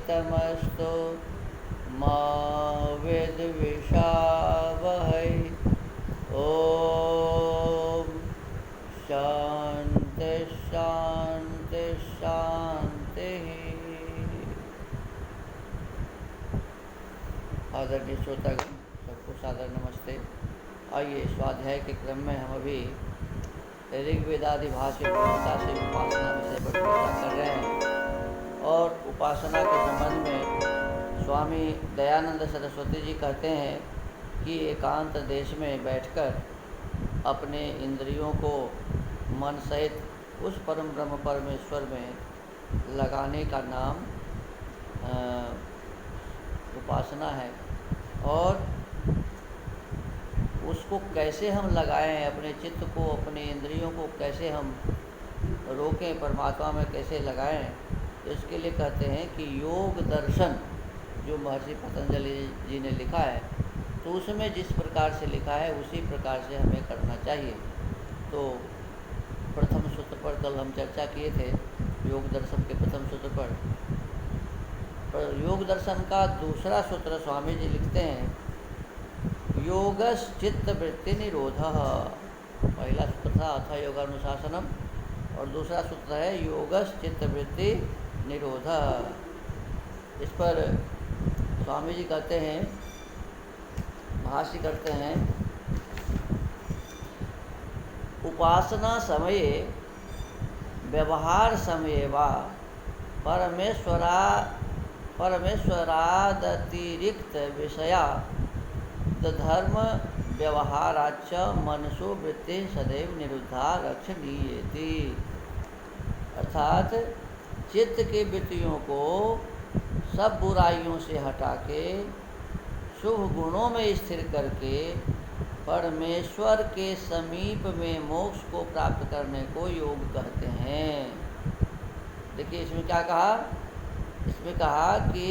तमस्तु मा विद्विषावहै। ओम शांति शांति शांति। आदरणीय श्रोतागण, सबको सादर नमस्ते। आइए स्वाध्याय के क्रम में हम अभी ऋग्वेदादि भाष्य पूर्णता से उपासना विषय पर चर्चा कर रहे हैं और उपासना के संबंध में स्वामी दयानंद सरस्वती जी कहते हैं कि एकांत देश में बैठकर अपने इंद्रियों को मन सहित उस परम ब्रह्म परमेश्वर में लगाने का नाम उपासना है। और उसको कैसे हम लगाएं, अपने चित्त को, अपने इंद्रियों को कैसे हम रोकें, परमात्मा में कैसे लगाएं, इसके लिए कहते हैं कि योग दर्शन जो महर्षि पतंजलि जी ने लिखा है, तो उसमें जिस प्रकार से लिखा है उसी प्रकार से हमें करना चाहिए। तो प्रथम सूत्र पर कल हम चर्चा किए थे, योग दर्शन के प्रथम सूत्र पर योग दर्शन का दूसरा सूत्र स्वामी जी लिखते हैं, योगस चित्त वृत्ति निरोधः। पहला सूत्र था अथ योगानुशासनम और दूसरा सूत्र है योगस चित्त वृत्ति निरोधः। इस पर स्वामी जी कहते हैं, भाष्य करते हैं, उपासना समये व्यवहार समये वा परमेश्वरादतिरिक्त विषया धर्म व्यवहाराच मनसो वृत्ति सदैव निरुद्धा रक्षणीयेति। अर्थात चित्त की वृत्तियों को सब बुराइयों से हटा के शुभ गुणों में स्थिर करके परमेश्वर के समीप में मोक्ष को प्राप्त करने को योग कहते हैं। देखिए इसमें क्या कहा, इसमें कहा कि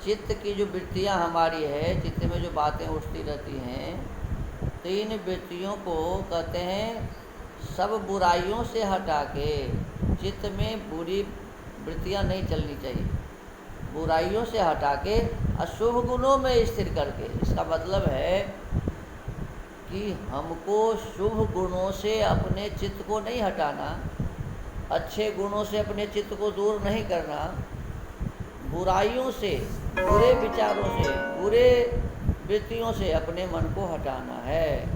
चित्त की जो वृत्तियाँ हमारी है, चित्त में जो बातें उठती रहती हैं, तो इन वृत्तियों को कहते हैं सब बुराइयों से हटा के, चित्त में बुरी वृत्तियाँ नहीं चलनी चाहिए, बुराइयों से हटा के अशुभ गुणों में स्थिर करके। इसका मतलब है कि हमको शुभ गुणों से अपने चित्त को नहीं हटाना, अच्छे गुणों से अपने चित्त को दूर नहीं करना, बुराइयों से, बुरे विचारों से, बुरे वृत्तियों से अपने मन को हटाना है।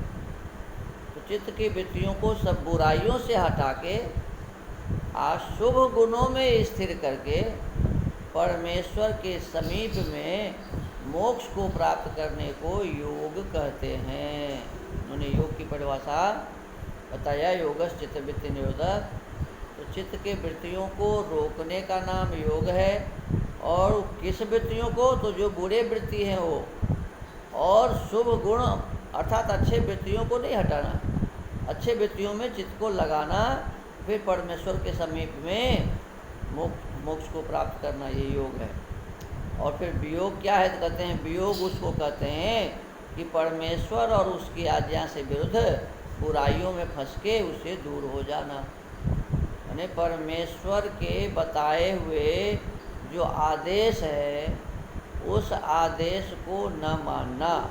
तो चित्त की वृत्तियों को सब बुराइयों से हटा के अशुभ गुणों में स्थिर करके परमेश्वर के समीप में मोक्ष को प्राप्त करने को योग कहते हैं। उन्होंने योग की परिभाषा बताया, योगस चित्त वृत्ति निरोधः। तो चित्त के वृत्तियों को रोकने का नाम योग है। और किस वृत्तियों को, तो जो बुरे वृत्ति हैं वो, और शुभ गुण अर्थात अच्छे वृत्तियों को नहीं हटाना, अच्छे वृत्तियों में चित्त को लगाना, फिर परमेश्वर के समीप में मोक्ष को प्राप्त करना, ये योग है। और फिर वियोग क्या है, तो कहते हैं वियोग उसको कहते हैं कि परमेश्वर और उसकी आज्ञा से विरुद्ध बुराइयों में फंस के उससे दूर हो जाना, यानी परमेश्वर के बताए हुए जो आदेश है उस आदेश को न मानना,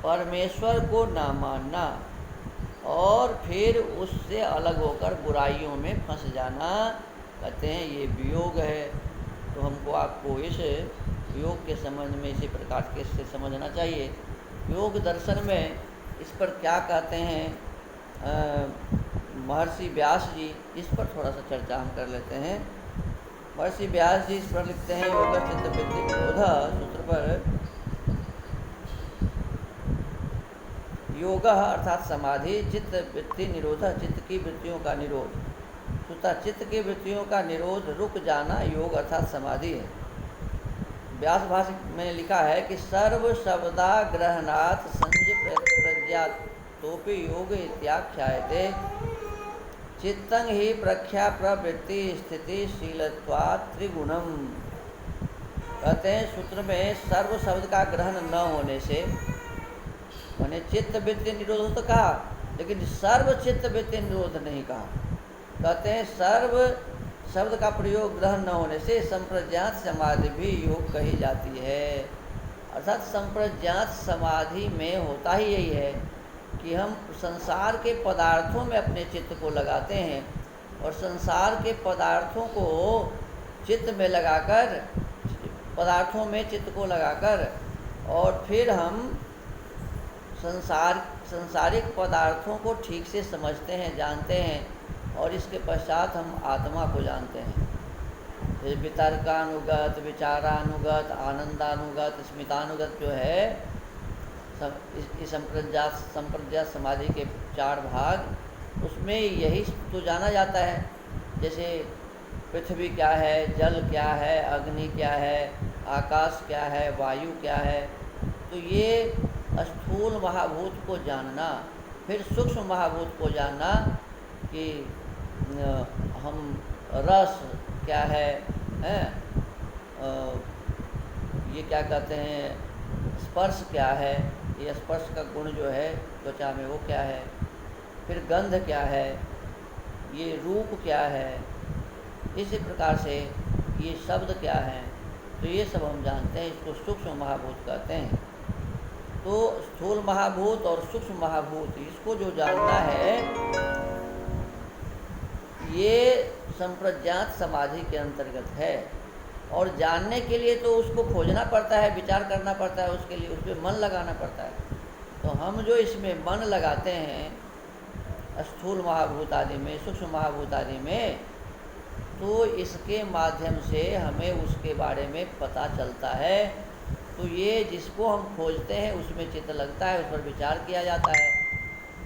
परमेश्वर को न मानना, और फिर उससे अलग होकर बुराइयों में फंस जाना, कहते हैं ये वियोग है। तो हमको आपको इस योग के संबंध में इसी प्रकार के से समझना चाहिए। योग दर्शन में इस पर क्या कहते हैं महर्षि व्यास जी, इस पर थोड़ा सा चर्चा हम कर लेते हैं। महर्षि व्यास जी इस पर लिखते हैं, योग चित्त वृत्ति निरोधः सूत्र पर, योग अर्थात समाधि, चित्त वृत्ति निरोधः चित्त की वृत्तियों का निरोध, सूत्र चित्त की वृत्तियों का निरोध रुक जाना योग अर्थात समाधि है। व्यास भाष्य में लिखा है कि सर्व शब्दा ग्रहणात् संज प्रज्ञातोपि योग इत्याख्यायते चित्तं ही प्रख्या प्रवृत्ति स्थिति शीलत्वात् त्रिगुणम। कहते हैं सूत्र में सर्व शब्द का ग्रहण न होने से, मैंने चित्त वृत्ति निरोध तो कहा, लेकिन सर्व चित्त वृत्ति निरोध नहीं कहा। कहते हैं सर्व शब्द का प्रयोग ग्रहण न होने से संप्रज्ञात समाधि भी योग कही जाती है। अर्थात संप्रज्ञात समाधि में होता ही यही है कि हम संसार के पदार्थों में अपने चित्त को लगाते हैं और संसार के पदार्थों को चित्त में लगाकर, पदार्थों में चित्त को लगाकर, और फिर हम सांसारिक पदार्थों को ठीक से समझते हैं, जानते हैं, और इसके पश्चात हम आत्मा को जानते हैं। जैसे वितर्कानुगत, विचारानुगत, आनंदानुगत, स्मितानुगत जो है इस संप्रज्ञात समाधि के 4 भाग, उसमें यही तो जाना जाता है। जैसे पृथ्वी क्या है, जल क्या है, अग्नि क्या है, आकाश क्या है, वायु क्या है। तो ये स्थूल महाभूत को जानना, फिर सूक्ष्म महाभूत को जानना कि हम रस क्या है, ये क्या कहते हैं, स्पर्श क्या है, ये स्पर्श का गुण जो है त्वचा में वो क्या है, फिर गंध क्या है, ये रूप क्या है, इसी प्रकार से ये शब्द क्या है। तो ये सब हम जानते हैं, इसको सूक्ष्म महाभूत कहते हैं। तो स्थूल महाभूत और सूक्ष्म महाभूत, इसको जो जानना है ये संप्रज्ञात समाधि के अंतर्गत है। और जानने के लिए तो उसको खोजना पड़ता है, विचार करना पड़ता है, उसके लिए उस पर मन लगाना पड़ता है। तो हम जो इसमें मन लगाते हैं स्थूल महाभूत आदि में, सूक्ष्म महाभूत आदि में, तो इसके माध्यम से हमें उसके बारे में पता चलता है। तो ये जिसको हम खोजते हैं उसमें चित्त लगता है, उस पर विचार किया जाता है।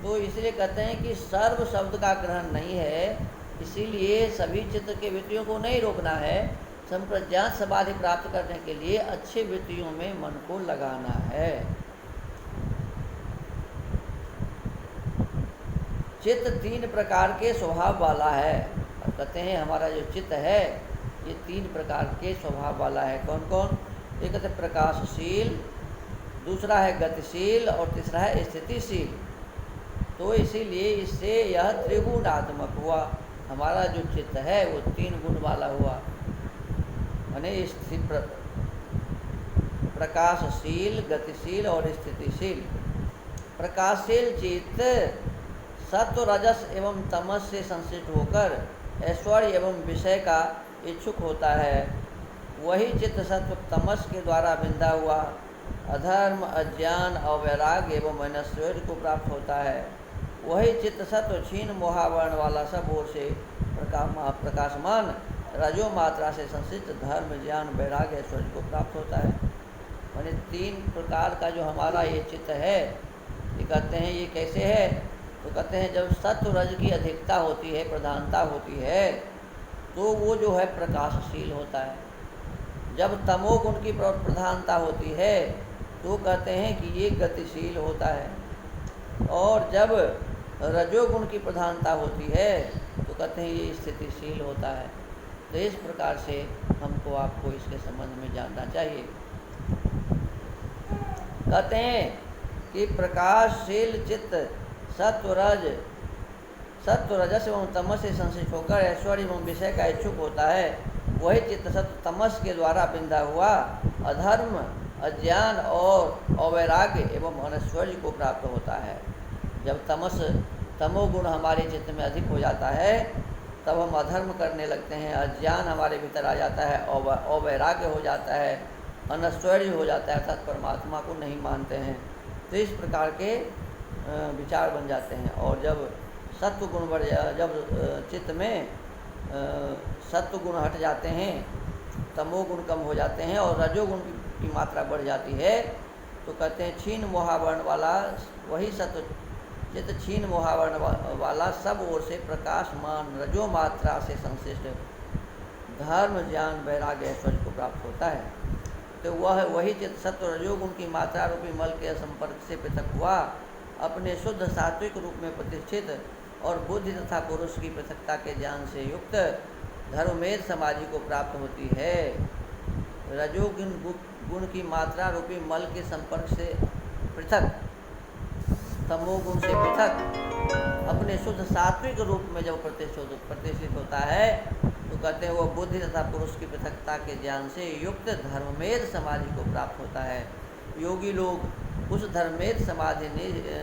तो इसलिए कहते हैं कि सर्व शब्द का ग्रहण नहीं है, इसीलिए सभी चित्त के वृत्तियों को नहीं रोकना है। संप्रज्ञात समाधि प्राप्त करने के लिए अच्छे वृत्तियों में मन को लगाना है। चित्त 3 प्रकार के स्वभाव वाला है। कहते हैं हमारा जो चित्त है ये 3 प्रकार के स्वभाव वाला है। कौन कौन? एक कहते प्रकाशशील, दूसरा है गतिशील और तीसरा है स्थितिशील। तो इसीलिए इससे यह त्रिगुणात्मक हुआ। हमारा जो चित्त है वो 3 गुण वाला हुआ, यानी प्रकाशशील, गतिशील और स्थितिशील। प्रकाशशील चित्त सत्व, रजस एवं तमस से संश्लिष्ट होकर ऐश्वर्य एवं विषय का इच्छुक होता है। वही चित्त सत्व तमस के द्वारा बिंधा हुआ अधर्म, अज्ञान, अवैराग्य एवं ऐश्वर्य को प्राप्त होता है। वही चित्त सत्व क्षीण मोहावरण वाला सब ओर से प्रकाशमान रजो मात्रा से संश्लिष्ट धर्म, ज्ञान, वैराग्य, ऐश्वर्य को प्राप्त होता है। यानी 3 प्रकार का जो हमारा ये चित्त है, ये कहते हैं ये कैसे है? तो कहते हैं जब सत्व रज की अधिकता होती है, प्रधानता होती है, तो वो जो है प्रकाशशील होता है। जब तमोगुण की प्रधानता होती है तो कहते हैं कि ये गतिशील होता है। और जब रजोगुण की प्रधानता होती है तो कहते हैं ये स्थितिशील होता है। तो इस प्रकार से हमको आपको इसके संबंध में जानना चाहिए। कहते हैं कि प्रकाशशील चित्त सत्व रजस एवं तमस से संश्लिष्ट होकर ऐश्वर्य एवं विषय का इच्छुक होता है। वही चित्त सत्व तमस के द्वारा बिंधा हुआ अधर्म, अज्ञान और अवैराग्य एवं अनैश्वर्य को प्राप्त होता है। जब तमोगुण हमारे चित्त में अधिक हो जाता है तब हम अधर्म करने लगते हैं, अज्ञान हमारे भीतर आ जाता है, अवैराग्य हो जाता है, अनैश्वर्य हो जाता है, अर्थात परमात्मा को नहीं मानते हैं। तो इस प्रकार के विचार बन जाते हैं। और जब सत्व गुण बढ़ जब चित्त में सत्व गुण हट जाते हैं, तमोगुण कम हो जाते हैं और रजोगुण की मात्रा बढ़ जाती है, तो कहते हैं क्षीण मोहावरण वाला, वही सत्व चित्त क्षीण मोहावरण वाला सब ओर से प्रकाशमान रजो मात्रा से संश्लिष्ट धर्म, ज्ञान, वैराग्य, ऐश्वर्य को प्राप्त होता है। तो वही चित्त सत्व रजोगुण की मात्रा रूपी मल के संपर्क से पृथक हुआ अपने शुद्ध सात्विक रूप में प्रतिष्ठित और बुद्धि तथा पुरुष की पृथकता के ज्ञान से युक्त धर्ममेध समाधि को प्राप्त होती है। रजोगुण गुण की मात्रा रूपी मल के संपर्क से पृथक, तमोगुण से पृथक अपने शुद्ध सात्विक रूप में जब प्रतिष्ठित होता है तो कहते हैं वो बुद्धि तथा पुरुष की पृथकता के ज्ञान से युक्त धर्ममेध समाधि को प्राप्त होता है। योगी लोग उस धर्ममेध समाधि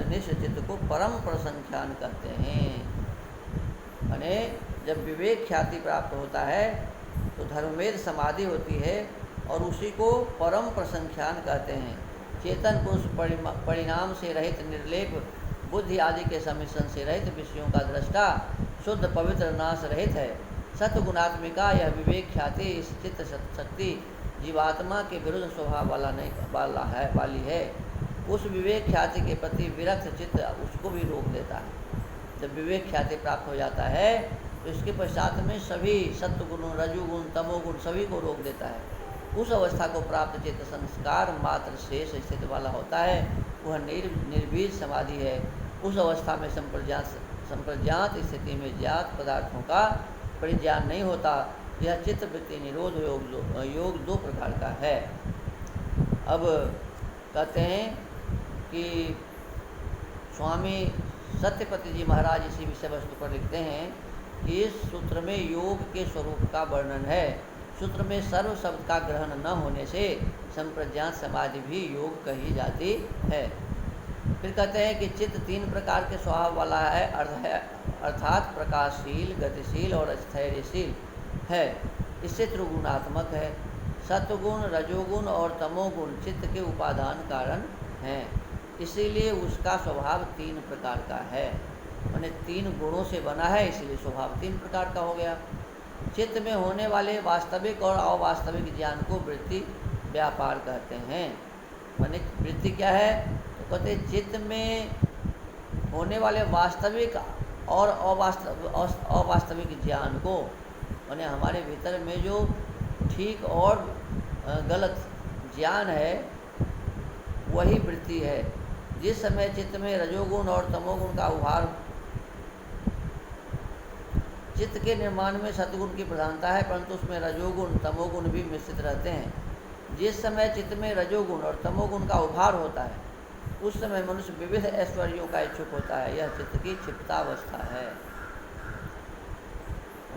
निश्चित को परम प्रसंख्यान कहते हैं। माने जब विवेक ख्याति प्राप्त होता है तो धर्ममेध समाधि होती है और उसी को परम प्रसंख्यान कहते हैं। चेतन पुरुष परिणाम से रहित निर्लेप बुद्धि आदि के सम्मिश्रण से रहित विषयों का दृष्टा शुद्ध पवित्र नाश रहित है। सत्गुणात्मिका यह विवेक ख्याति इस चित्त शक्ति जीवात्मा के विरुद्ध स्वभाव वाली है। उस विवेक ख्याति के प्रति विरक्त चित्त उसको भी रोक देता है। जब विवेक ख्याति प्राप्त हो जाता है तो इसके पश्चात में सभी सत्वगुण, रजोगुण, तमोगुण सभी को रोक देता है। उस अवस्था को प्राप्त चित्त संस्कार मात्र शेष स्थिति वाला होता है। वह निर्बीज समाधि है। उस अवस्था में संप्रज्ञात स्थिति में ज्ञात पदार्थों का परिज्ञान नहीं होता। यह चित्त वृत्ति निरोध योग दो प्रकार का है। अब कहते हैं कि स्वामी सत्यपति जी महाराज इसी विषय वस्तु पर लिखते हैं कि इस सूत्र में योग के स्वरूप का वर्णन है। सूत्र में सर्व शब्द का ग्रहण न होने से संप्रज्ञात समाधि भी योग कही जाती है। फिर कहते हैं कि चित्त तीन प्रकार के स्वभाव वाला है, अर्थात प्रकाशशील, गतिशील और स्थैर्यशील है। इससे त्रिगुणात्मक है। सत्वगुण, रजोगुण और तमोगुण चित्त के उपादान कारण हैं। इसीलिए उसका स्वभाव तीन प्रकार का है। माने तीन गुणों से बना है, इसलिए स्वभाव तीन प्रकार का हो गया। चित्त में होने वाले वास्तविक और अवास्तविक ज्ञान को वृत्ति व्यापार कहते हैं। माने वृत्ति क्या है? तो कहते हैं चित्त में होने वाले वास्तविक और अवास्तविक ज्ञान को, माने हमारे भीतर में जो ठीक और गलत ज्ञान है वही वृत्ति है। जिस समय चित्त में रजोगुण और तमोगुण का उभार, चित्त के निर्माण में सतगुण की प्रधानता है, परंतु उसमें रजोगुण तमोगुण भी मिश्रित रहते हैं। जिस समय चित्त में रजोगुण और तमोगुण का उभार होता है उस समय मनुष्य विविध ऐश्वर्यों का इच्छुक होता है। यह चित्त की क्षिप्तावस्था है।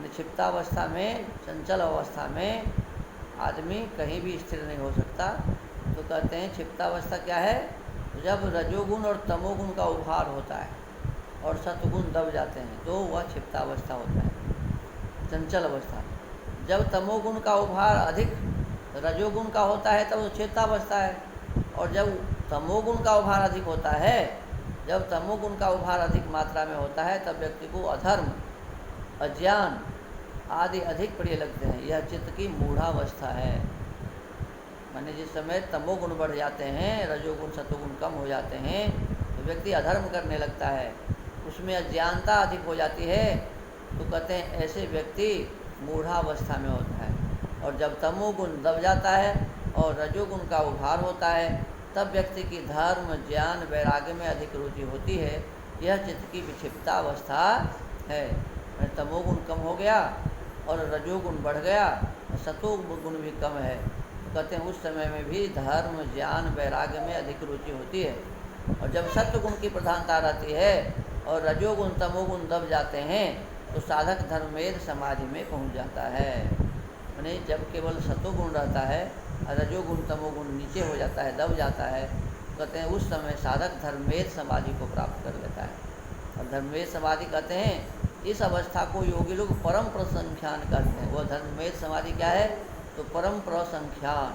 क्षिप्तावस्था में, चंचल अवस्था में आदमी कहीं भी स्थिर नहीं हो सकता। तो कहते हैं क्षिप्तावस्था क्या है? जब रजोगुण और तमोगुण का उभार होता है और सत्वगुण दब जाते हैं तो वह क्षिप्तावस्था होता है, चंचल अवस्था। जब तमोगुण का उभार अधिक रजोगुण का होता है तब वो क्षिप्तावस्था है। और जब तमोगुण का उभार अधिक होता है, जब तमोगुण का उभार अधिक मात्रा में होता है तब व्यक्ति को अधर्म, अज्ञान आदि अधिक प्रिय लगते हैं। यह चित्त की मूढ़ावस्था है। माने जिस समय तमोगुण बढ़ जाते हैं, रजोगुण सतोगुण कम हो जाते हैं तो व्यक्ति अधर्म करने लगता है, उसमें अज्ञानता अधिक हो जाती है। तो कहते हैं ऐसे व्यक्ति मूढ़ावस्था में होता है। और जब तमोगुण दब जाता है और रजोगुण का उभार होता है तब व्यक्ति की धर्म, ज्ञान, वैराग्य में अधिक रुचि होती है। यह चित्त की विक्षिप्तावस्था है। तमोगुण कम हो गया और रजोगुण बढ़ गया और सतोगुण भी कम है। कहते हैं उस समय में भी धर्म, ज्ञान, वैराग्य में अधिक रुचि होती है। और जब सत्वगुण की प्रधानता रहती है और रजोगुण तमोगुण दब जाते हैं तो साधक धर्ममेध समाधि में पहुंच जाता है। यानी जब केवल सतोगुण रहता है और रजोगुण तमोगुण नीचे हो जाता है, दब जाता है, कहते हैं उस समय साधक धर्ममेध समाधि को प्राप्त कर लेता है। और धर्ममेध समाधि कहते हैं इस अवस्था को योगी लोग परम प्रसंख्यान कहते हैं। वह धर्ममेध समाधि क्या है? तो परम प्रसंख्यान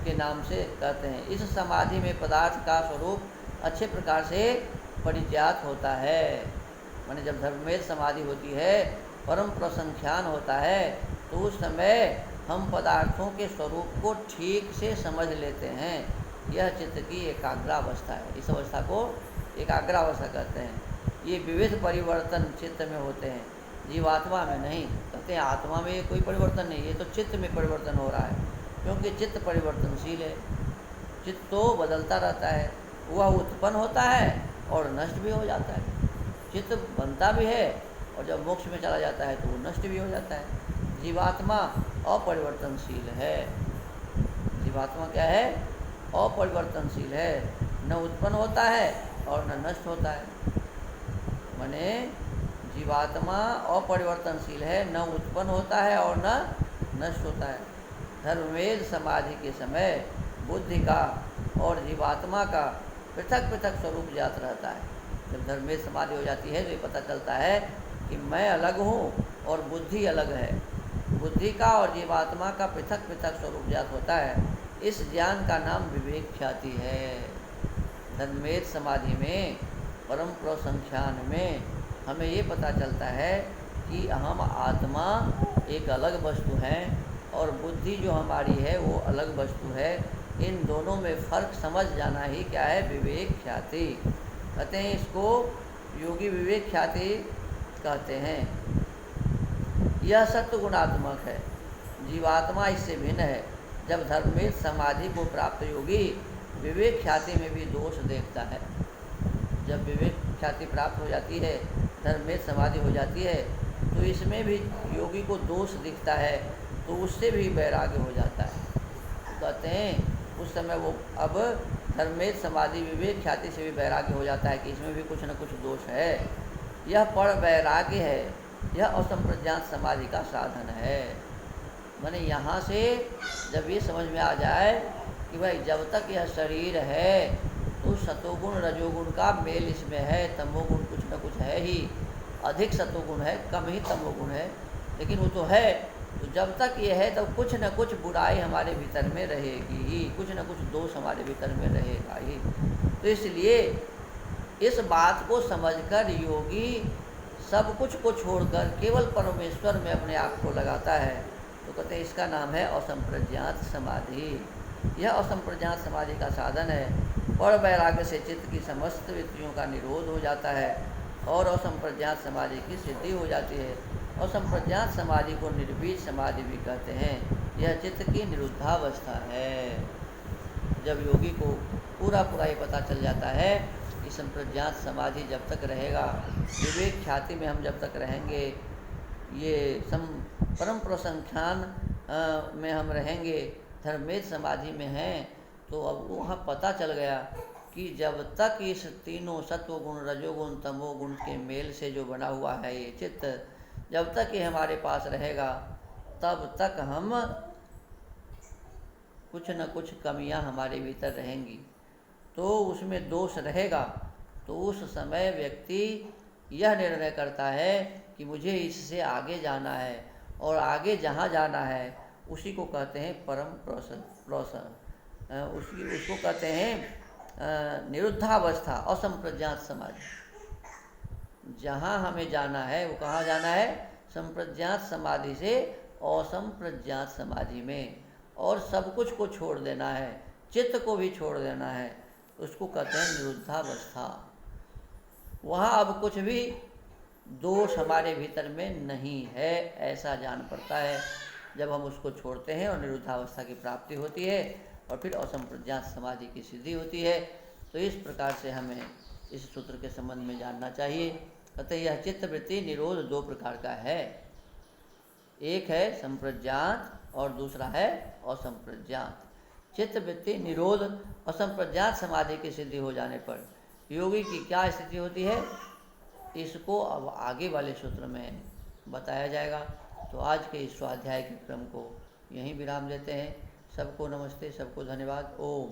के नाम से कहते हैं। इस समाधि में पदार्थ का स्वरूप अच्छे प्रकार से परिज्ञात होता है। माने जब धर्ममेध समाधि होती है, परम प्रसंख्यान होता है, तो उस समय हम पदार्थों के स्वरूप को ठीक से समझ लेते हैं। यह चित्त की एकाग्रावस्था है। इस अवस्था को एकाग्रावस्था कहते हैं। ये विविध परिवर्तन चित्त में होते हैं, जीवात्मा में नहीं। कहते हैं आत्मा में ये कोई परिवर्तन नहीं, ये तो चित्त में परिवर्तन हो रहा है, क्योंकि चित्त परिवर्तनशील है। चित्त तो बदलता रहता है, वह उत्पन्न होता है और नष्ट भी हो जाता है। चित्त बनता भी है और जब मोक्ष में चला जाता है तो वो नष्ट भी हो जाता है। जीवात्मा अपरिवर्तनशील है। जीवात्मा क्या है? अपरिवर्तनशील है। न उत्पन्न होता है और न नष्ट होता है। माने जीवात्मा अपरिवर्तनशील है, न उत्पन्न होता है और न नष्ट होता है। धर्मवेद समाधि के समय बुद्धि का और जीवात्मा का पृथक पृथक स्वरूप ज्ञात रहता है। जब धर्मवेद समाधि हो जाती है तो ये पता चलता है कि मैं अलग हूँ और बुद्धि अलग है। बुद्धि का और जीवात्मा का पृथक पृथक स्वरूप ज्ञात होता है। इस ज्ञान का नाम विवेक ख्याति है। धर्मवेद समाधि में परम प्रसंख्यान में हमें ये पता चलता है कि हम आत्मा एक अलग वस्तु है और बुद्धि जो हमारी है वो अलग वस्तु है। इन दोनों में फ़र्क समझ जाना ही क्या है, विवेक ख्याति कहते हैं। इसको योगी विवेक ख्याति कहते हैं। यह सत्व गुणात्मक है, जीवात्मा इससे भिन्न है। जब धर्मवेद समाधि को प्राप्त योगी विवेक ख्याति में भी दोष देखता है। जब विवेक ख्याति प्राप्त हो जाती है, धर्मवेद समाधि हो जाती है, तो इसमें भी योगी को दोष दिखता है, तो उससे भी वैराग्य हो जाता है। कहते हैं उस समय वो अब धर्मवेद समाधि विवेक ख्याति से भी वैराग्य हो जाता है कि इसमें भी कुछ न कुछ दोष है। यह पर वैराग्य है, यह असंप्रज्ञात समाधि का साधन है। माने यहाँ से जब ये समझ में आ जाए कि भाई जब तक यह शरीर है तो सतोगुण रजोगुण का मेल इसमें है, तमोगुण कुछ न कुछ है ही, अधिक सतोगुण है कम ही तमोगुण है, लेकिन वो तो है। तो जब तक ये है तब कुछ न कुछ बुराई हमारे भीतर में रहेगी ही, कुछ न कुछ दोष हमारे भीतर में रहेगा ही। तो इसलिए इस बात को समझकर योगी सब कुछ को छोड़कर केवल परमेश्वर में अपने आप को लगाता है। तो कहते हैं इसका नाम है असंप्रज्ञात समाधि। यह असंप्रज्ञात समाधि का साधन है। और वैराग्य से चित्त की समस्त वृत्तियों का निरोध हो जाता है और असंप्रज्ञात समाधि की सिद्धि हो जाती है। असंप्रज्ञात समाधि को निर्बीज समाधि भी कहते हैं। यह चित्त की निरुद्धावस्था है। जब योगी को पूरा ये पता चल जाता है कि संप्रज्ञात समाधि जब तक रहेगा, विवेक ख्याति में हम जब तक रहेंगे, ये परम प्रसंख्यान में हम रहेंगे, धर्मवेद समाधि में हैं, तो अब वहाँ पता चल गया कि जब तक इस तीनों सत्वगुण रजोगुण तमोगुण के मेल से जो बना हुआ है ये चित्त, जब तक ये हमारे पास रहेगा तब तक हम कुछ न कुछ कमियां हमारे भीतर रहेंगी। तो उसमें दोष रहेगा तो उस समय व्यक्ति यह निर्णय करता है कि मुझे इससे आगे जाना है, और आगे जहाँ जाना है उसी को कहते हैं परम उसको कहते हैं निरुद्धावस्था, असंप्रज्ञात समाधि। जहाँ हमें जाना है वो कहाँ जाना है, संप्रज्ञात समाधि से असंप्रज्ञात समाधि में, और सब कुछ को छोड़ देना है, चित्त को भी छोड़ देना है, उसको कहते हैं निरुद्धावस्था। वहाँ अब कुछ भी दोष हमारे भीतर में नहीं है ऐसा जान पड़ता है जब हम उसको छोड़ते हैं और निरुद्धावस्था की प्राप्ति होती है और फिर असंप्रज्ञात समाधि की सिद्धि होती है। तो इस प्रकार से हमें इस सूत्र के संबंध में जानना चाहिए। कहते हैं यह चित्तवृत्ति निरोध दो प्रकार का है, एक है संप्रज्ञात और दूसरा है असंप्रज्ञात। चित्तवृत्ति निरोध असंप्रज्ञात समाधि की सिद्धि हो जाने पर योगी की क्या स्थिति होती है, इसको अब आगे वाले सूत्र में बताया जाएगा। तो आज के इस स्वाध्याय के क्रम को यहीं विराम देते हैं। सबको नमस्ते, सबको धन्यवाद। ओम।